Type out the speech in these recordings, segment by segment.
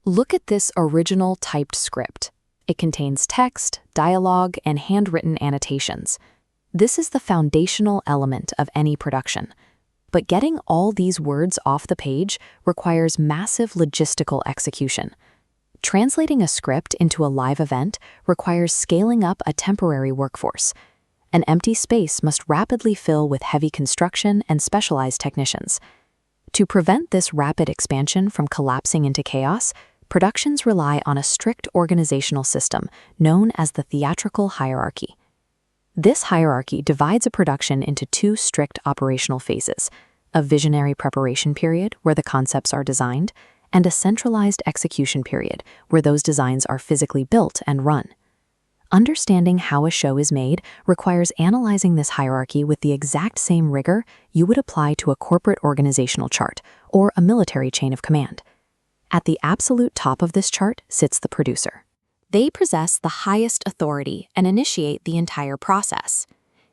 Look at this original typed script. It contains text, dialogue, and handwritten annotations. This is the foundational element of any production. But getting all these words off the page requires massive logistical execution. Translating a script into a live event requires scaling up a temporary workforce. An empty space must rapidly fill with heavy construction and specialized technicians. To prevent this rapid expansion from collapsing into chaos, productions rely on a strict organizational system known as the theatrical hierarchy. This hierarchy divides a production into two strict operational phases: a visionary preparation period where the concepts are designed, and a centralized execution period where those designs are physically built and run. Understanding how a show is made requires analyzing this hierarchy with the exact same rigor you would apply to a corporate organizational chart or a military chain of command. At the absolute top of this chart sits the producer. They possess the highest authority and initiate the entire process.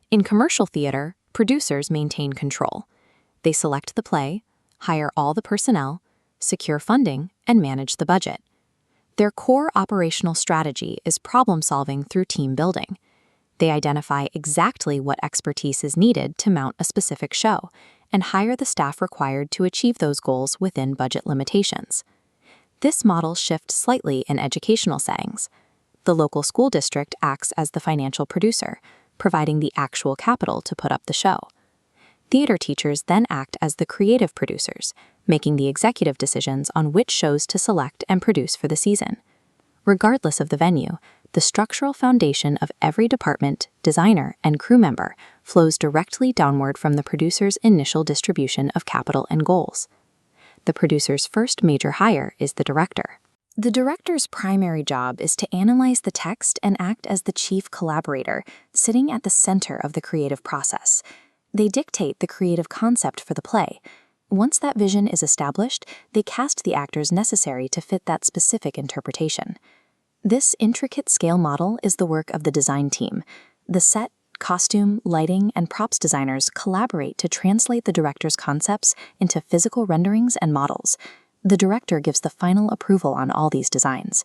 In commercial theater, producers maintain control. They select the play, hire all the personnel, secure funding, and manage the budget. Their core operational strategy is problem-solving through team building. They identify exactly what expertise is needed to mount a specific show and hire the staff required to achieve those goals within budget limitations. This model shifts slightly in educational settings. The local school district acts as the financial producer, providing the actual capital to put up the show. Theater teachers then act as the creative producers, making the executive decisions on which shows to select and produce for the season. Regardless of the venue, the structural foundation of every department, designer, and crew member flows directly downward from the producer's initial distribution of capital and goals. The producer's first major hire is the director. The director's primary job is to analyze the text and act as the chief collaborator, sitting at the center of the creative process. They dictate the creative concept for the play. Once that vision is established, they cast the actors necessary to fit that specific interpretation. This intricate scale model is the work of the design team. The set, costume, lighting, and props designers collaborate to translate the director's concepts into physical renderings and models. The director gives the final approval on all these designs.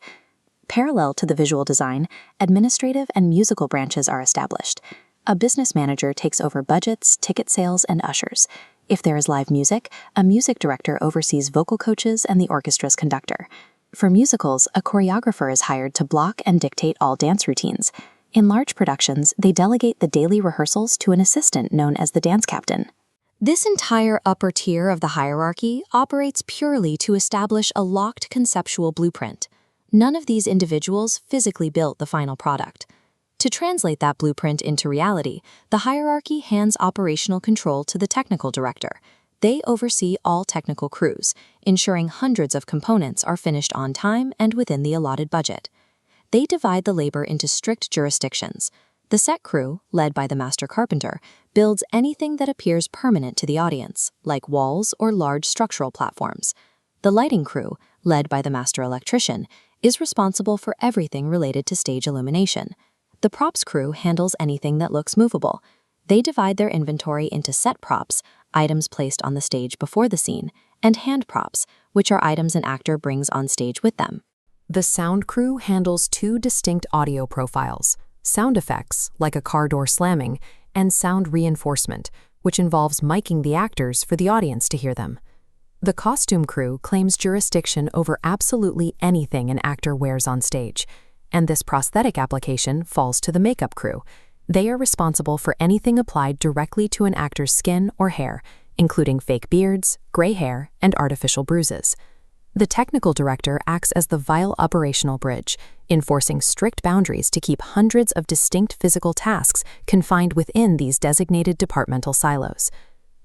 Parallel to the visual design, administrative and musical branches are established. A business manager takes over budgets, ticket sales, and ushers. If there is live music, a music director oversees vocal coaches and the orchestra's conductor. For musicals, a choreographer is hired to block and dictate all dance routines. In large productions, they delegate the daily rehearsals to an assistant known as the dance captain. This entire upper tier of the hierarchy operates purely to establish a locked conceptual blueprint. None of these individuals physically built the final product. To translate that blueprint into reality, the hierarchy hands operational control to the technical director. They oversee all technical crews, ensuring hundreds of components are finished on time and within the allotted budget. They divide the labor into strict jurisdictions. The set crew, led by the master carpenter, builds anything that appears permanent to the audience, like walls or large structural platforms. The lighting crew, led by the master electrician, is responsible for everything related to stage illumination. The props crew handles anything that looks movable. They divide their inventory into set props, items placed on the stage before the scene, and hand props, which are items an actor brings on stage with them. The sound crew handles two distinct audio profiles: sound effects, like a car door slamming, and sound reinforcement, which involves miking the actors for the audience to hear them. The costume crew claims jurisdiction over absolutely anything an actor wears on stage, and this prosthetic application falls to the makeup crew. They are responsible for anything applied directly to an actor's skin or hair, including fake beards, gray hair, and artificial bruises. The technical director acts as the vital operational bridge, enforcing strict boundaries to keep hundreds of distinct physical tasks confined within these designated departmental silos.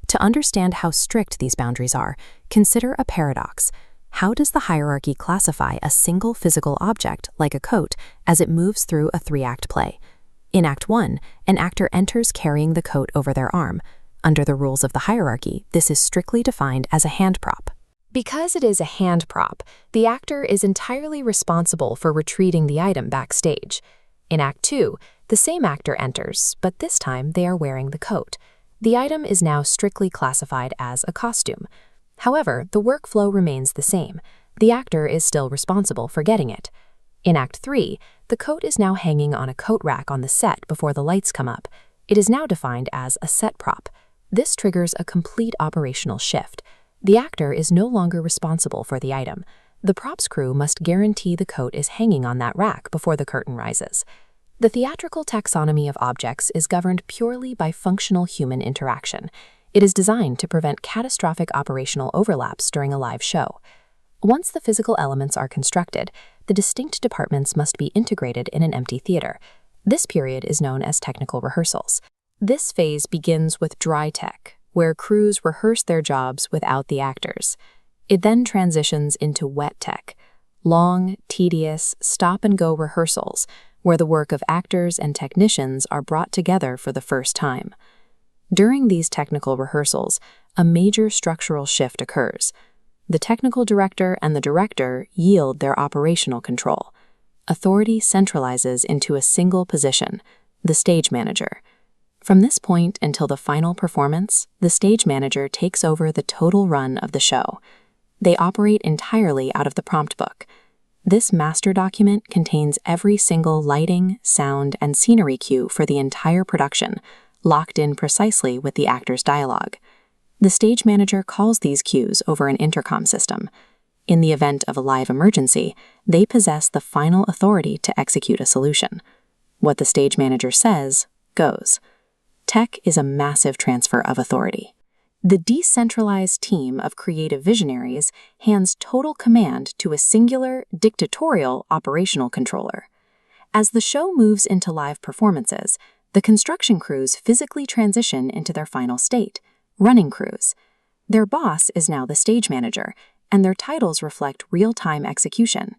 To understand how strict these boundaries are, consider a paradox. How does the hierarchy classify a single physical object, like a coat, as it moves through a three-act play? In Act 1, an actor enters carrying the coat over their arm. Under the rules of the hierarchy, this is strictly defined as a hand prop. Because it is a hand prop, the actor is entirely responsible for retrieving the item backstage. In Act 2, the same actor enters, but this time they are wearing the coat. The item is now strictly classified as a costume. However, the workflow remains the same. The actor is still responsible for getting it. In Act 3, the coat is now hanging on a coat rack on the set before the lights come up. It is now defined as a set prop. This triggers a complete operational shift. The actor is no longer responsible for the item. The props crew must guarantee the coat is hanging on that rack before the curtain rises. The theatrical taxonomy of objects is governed purely by functional human interaction. It is designed to prevent catastrophic operational overlaps during a live show. Once the physical elements are constructed, the distinct departments must be integrated in an empty theater. This period is known as technical rehearsals. This phase begins with dry tech, where crews rehearse their jobs without the actors. It then transitions into wet tech, long, tedious, stop-and-go rehearsals, where the work of actors and technicians are brought together for the first time. During these technical rehearsals, a major structural shift occurs. The technical director and the director yield their operational control. Authority centralizes into a single position, the stage manager. From this point until the final performance, the stage manager takes over the total run of the show. They operate entirely out of the prompt book. This master document contains every single lighting, sound, and scenery cue for the entire production, locked in precisely with the actor's dialogue. The stage manager calls these cues over an intercom system. In the event of a live emergency, they possess the final authority to execute a solution. What the stage manager says, goes. Tech is a massive transfer of authority. The decentralized team of creative visionaries hands total command to a singular, dictatorial operational controller. As the show moves into live performances, the construction crews physically transition into their final state, running crews. Their boss is now the stage manager, and their titles reflect real-time execution.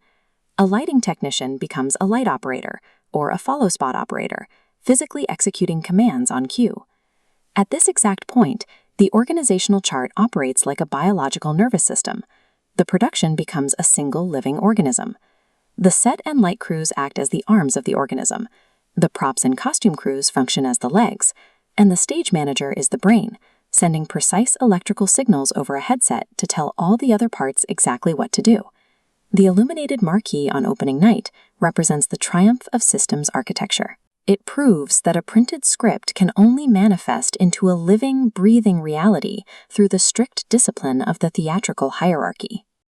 A lighting technician becomes a light operator, or a follow spot operator, physically executing commands on cue. At this exact point, the organizational chart operates like a biological nervous system. The production becomes a single living organism. The set and light crews act as the arms of the organism. The props and costume crews function as the legs, and the stage manager is the brain, sending precise electrical signals over a headset to tell all the other parts exactly what to do. The illuminated marquee on opening night represents the triumph of systems architecture. It proves that a printed script can only manifest into a living, breathing reality through the strict discipline of the theatrical hierarchy.